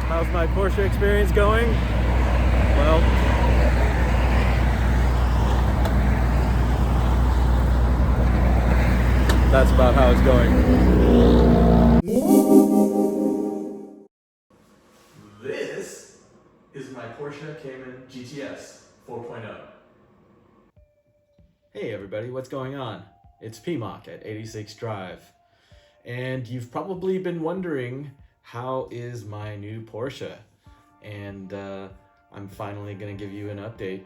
How's my Porsche experience going? Well, that's about how it's going. This is my Porsche Cayman GTS 4.0. Hey everybody, what's going on? It's PMOC at 86 Drive. And you've probably been wondering, how is my new Porsche? And I'm finally gonna give you an update.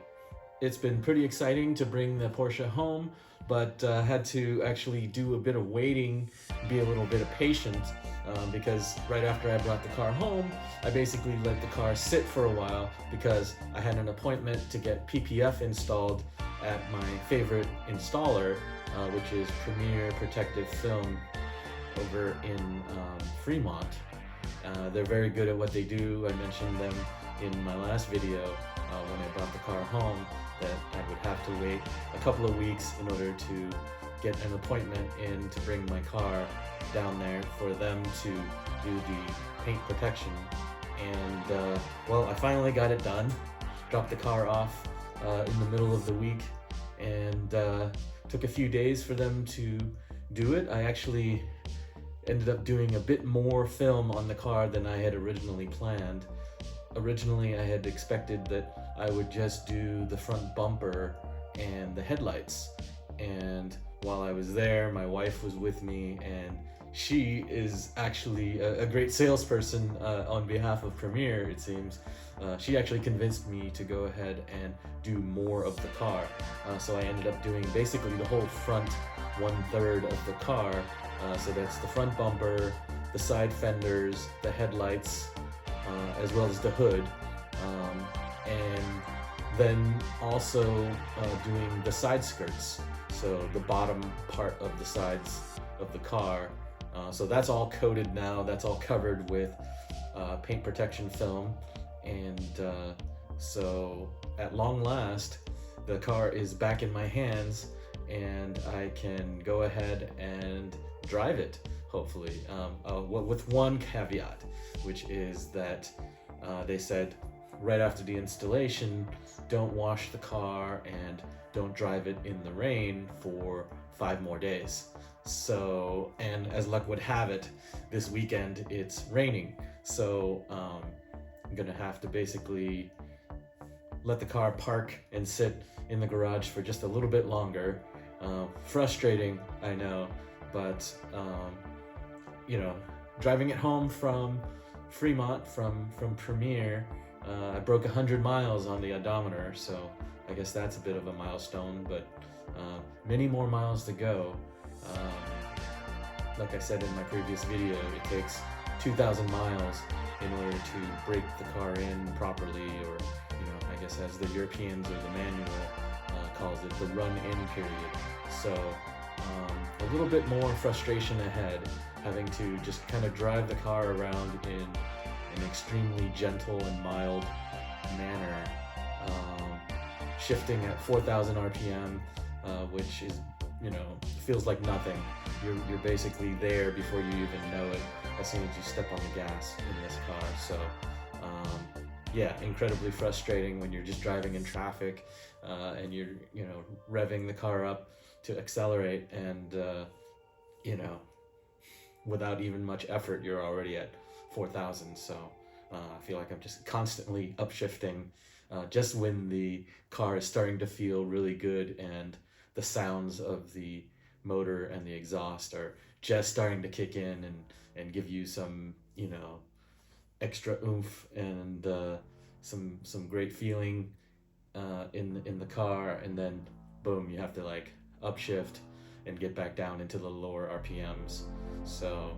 It's been pretty exciting to bring the Porsche home, but had to actually do a bit of waiting, be a little bit of patient, because right after I brought the car home, I basically let the car sit for a while because I had an appointment to get PPF installed at my favorite installer, which is Premier Protective Film over in Fremont. They're very good at what they do. I mentioned them in my last video when I brought the car home, that I would have to wait a couple of weeks in order to get an appointment in to bring my car down there for them to do the paint protection. And well, I finally got it done. Dropped the car off in the middle of the week, and took a few days for them to do it. I actually ended up doing a bit more film on the car than I had originally planned. Originally, I had expected that I would just do the front bumper and the headlights. And while I was there, my wife was with me, and she is actually a great salesperson on behalf of Premier, it seems. She actually convinced me to go ahead and do more of the car. So I ended up doing basically the whole front 1/3 of the car. So that's the front bumper, the side fenders, the headlights, as well as the hood. And then also doing the side skirts, so the bottom part of the sides of the car. So that's all coated now, that's all covered with paint protection film. And so at long last, the car is back in my hands, and I can go ahead and drive it, hopefully, with one caveat, which is that they said right after the installation, don't wash the car and don't drive it in the rain for 5 more days. So, and as luck would have it, this weekend it's raining, so I'm gonna have to basically let the car park and sit in the garage for just a little bit longer. Frustrating, I know, but you know, driving it home from Fremont, from Premier, I broke 100 miles on the odometer, so I guess that's a bit of a milestone, but many more miles to go. Like I said in my previous video, it takes 2,000 miles in order to break the car in properly, or I guess as the Europeans or the manual calls it, the run-in period. So a little bit more frustration ahead, having to just kind of drive the car around in an extremely gentle and mild manner, shifting at 4,000 RPM, which is, feels like nothing. You're basically there before you even know it, as soon as you step on the gas in this car. So yeah, incredibly frustrating when you're just driving in traffic and you're revving the car up to accelerate, and without even much effort, you're already at 4,000. So I feel like I'm just constantly upshifting just when the car is starting to feel really good and the sounds of the motor and the exhaust are just starting to kick in and give you some extra oomph and some great feeling in the car, and then boom, you have to like upshift and get back down into the lower RPMs. So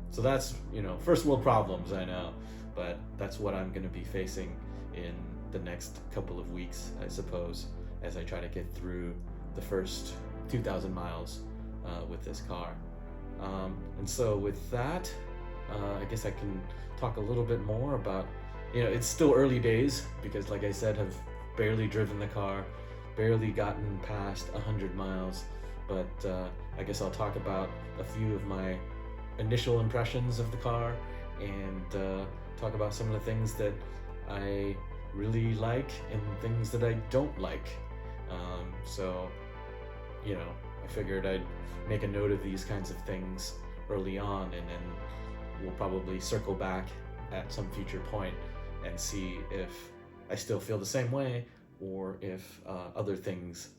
so that's first world problems, I know, but that's what I'm going to be facing in the next couple of weeks, I suppose, as I try to get through the first 2,000 miles with this car. And so with that, I guess I can talk a little bit more about, it's still early days because, like I said, I've barely driven the car, barely gotten past 100 miles, but I guess I'll talk about a few of my initial impressions of the car and talk about some of the things that I really like and things that I don't like. So, I figured I'd make a note of these kinds of things early on, and then we'll probably circle back at some future point and see if I still feel the same way or if other things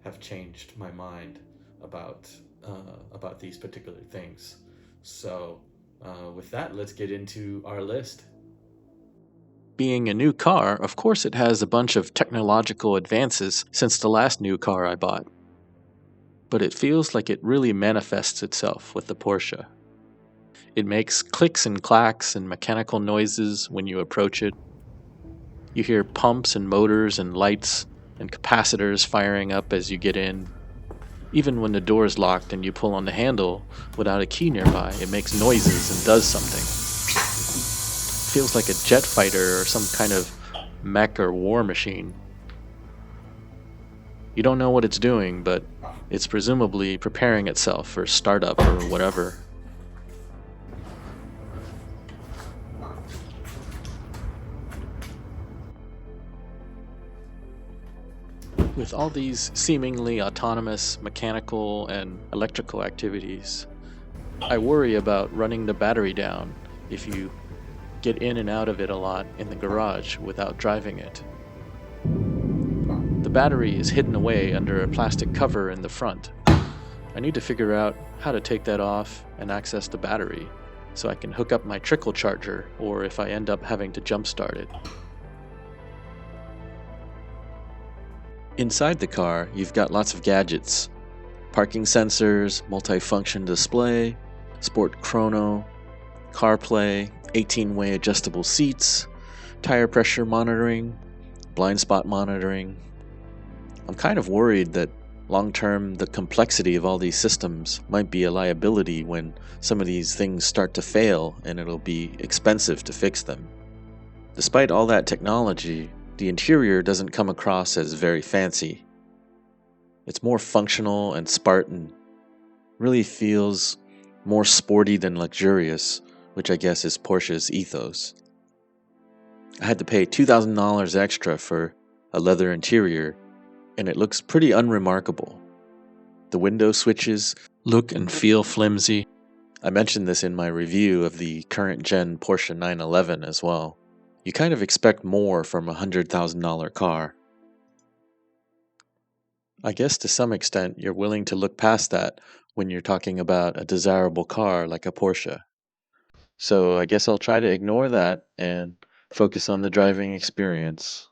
have changed my mind about these particular things. So, with that, let's get into our list. Being a new car, of course it has a bunch of technological advances since the last new car I bought. But it feels like it really manifests itself with the Porsche. It makes clicks and clacks and mechanical noises when you approach it. You hear pumps and motors and lights and capacitors firing up as you get in. Even when the door is locked and you pull on the handle without a key nearby, it makes noises and does something. It feels like a jet fighter or some kind of mech or war machine. You don't know what it's doing, but it's presumably preparing itself for startup or whatever. With all these seemingly autonomous mechanical and electrical activities, I worry about running the battery down if you get in and out of it a lot in the garage without driving it. The battery is hidden away under a plastic cover in the front. I need to figure out how to take that off and access the battery so I can hook up my trickle charger, or if I end up having to jump start it. Inside the car, you've got lots of gadgets. Parking sensors, multifunction display, sport chrono, CarPlay, 18-way adjustable seats, tire pressure monitoring, blind spot monitoring. I'm kind of worried that long-term the complexity of all these systems might be a liability when some of these things start to fail and it'll be expensive to fix them. Despite all that technology, the interior doesn't come across as very fancy. It's more functional and Spartan. Really feels more sporty than luxurious, which I guess is Porsche's ethos. I had to pay $2,000 extra for a leather interior, and it looks pretty unremarkable. The window switches look and feel flimsy. I mentioned this in my review of the current gen Porsche 911 as well. You kind of expect more from a $100,000 car. I guess to some extent you're willing to look past that when you're talking about a desirable car like a Porsche. So I guess I'll try to ignore that and focus on the driving experience.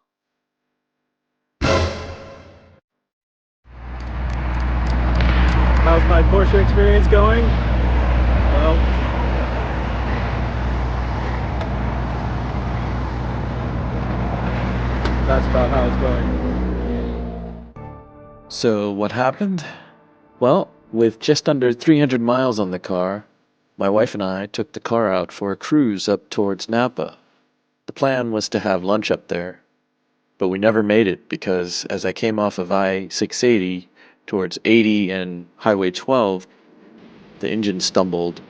How's my Porsche experience going? Well, that's about how it's going. So what happened? Well, with just under 300 miles on the car, my wife and I took the car out for a cruise up towards Napa. The plan was to have lunch up there, but we never made it because as I came off of I-680 towards 80 and Highway 12, the engine stumbled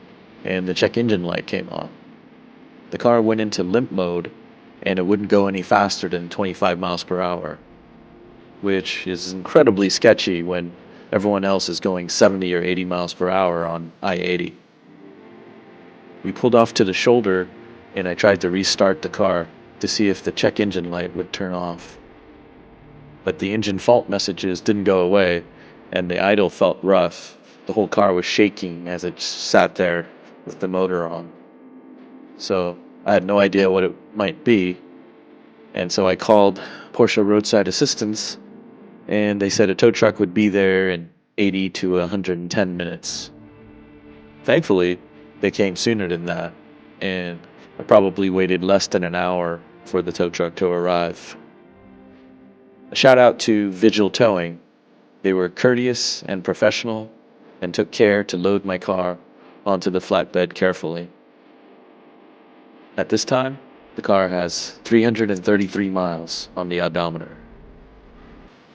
and the check engine light came on. The car went into limp mode and it wouldn't go any faster than 25 miles per hour, which is incredibly sketchy when everyone else is going 70 or 80 miles per hour on I-80. We pulled off to the shoulder and I tried to restart the car to see if the check engine light would turn off. But the engine fault messages didn't go away and the idle felt rough. The whole car was shaking as it sat there with the motor on. So I had no idea what it might be. And so I called Porsche Roadside Assistance and they said a tow truck would be there in 80 to 110 minutes. Thankfully, they came sooner than that, and I probably waited less than an hour for the tow truck to arrive. A shout out to Vigil Towing. They were courteous and professional and took care to load my car onto the flatbed carefully. At this time, the car has 333 miles on the odometer.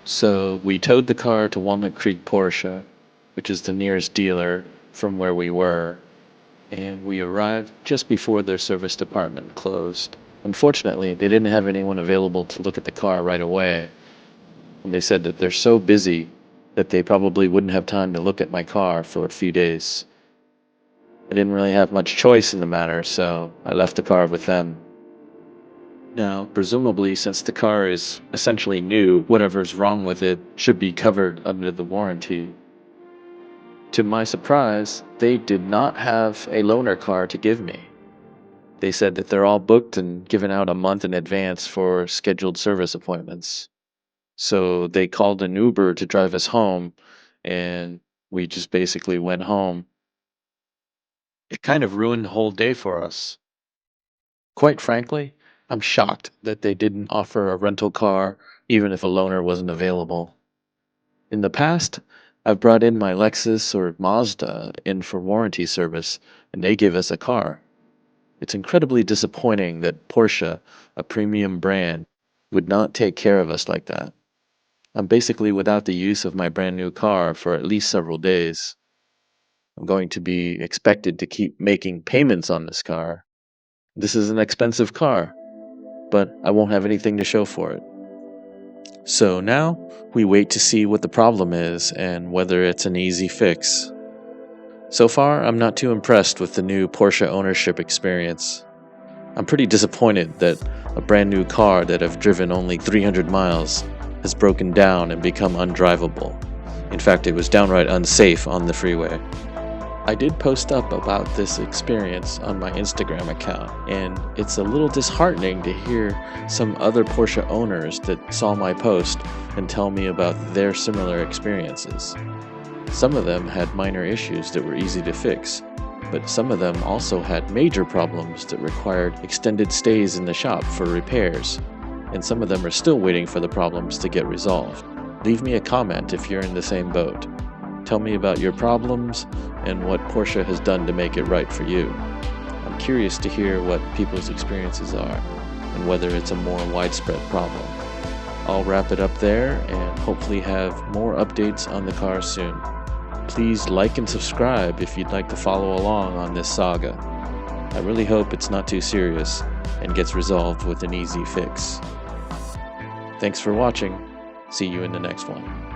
So we towed the car to Walnut Creek Porsche, which is the nearest dealer from where we were, and we arrived just before their service department closed. Unfortunately, they didn't have anyone available to look at the car right away. And they said that they're so busy that they probably wouldn't have time to look at my car for a few days. I didn't really have much choice in the matter, so I left the car with them. Now, presumably, since the car is essentially new, whatever's wrong with it should be covered under the warranty. To my surprise, they did not have a loaner car to give me. They said that they're all booked and given out a month in advance for scheduled service appointments. So they called an Uber to drive us home, and we just basically went home. It kind of ruined the whole day for us. Quite frankly, I'm shocked that they didn't offer a rental car even if a loaner wasn't available. In the past, I've brought in my Lexus or Mazda in for warranty service, and they give us a car. It's incredibly disappointing that Porsche, a premium brand, would not take care of us like that. I'm basically without the use of my brand new car for at least several days. I'm going to be expected to keep making payments on this car. This is an expensive car, but I won't have anything to show for it. So now, we wait to see what the problem is and whether it's an easy fix. So far, I'm not too impressed with the new Porsche ownership experience. I'm pretty disappointed that a brand new car that I've driven only 300 miles has broken down and become undrivable. In fact, it was downright unsafe on the freeway. I did post up about this experience on my Instagram account, and it's a little disheartening to hear some other Porsche owners that saw my post and tell me about their similar experiences. Some of them had minor issues that were easy to fix, but some of them also had major problems that required extended stays in the shop for repairs, and some of them are still waiting for the problems to get resolved. Leave me a comment if you're in the same boat. Tell me about your problems and what Porsche has done to make it right for you. I'm curious to hear what people's experiences are and whether it's a more widespread problem. I'll wrap it up there and hopefully have more updates on the car soon. Please like and subscribe if you'd like to follow along on this saga. I really hope it's not too serious and gets resolved with an easy fix. Thanks for watching. See you in the next one.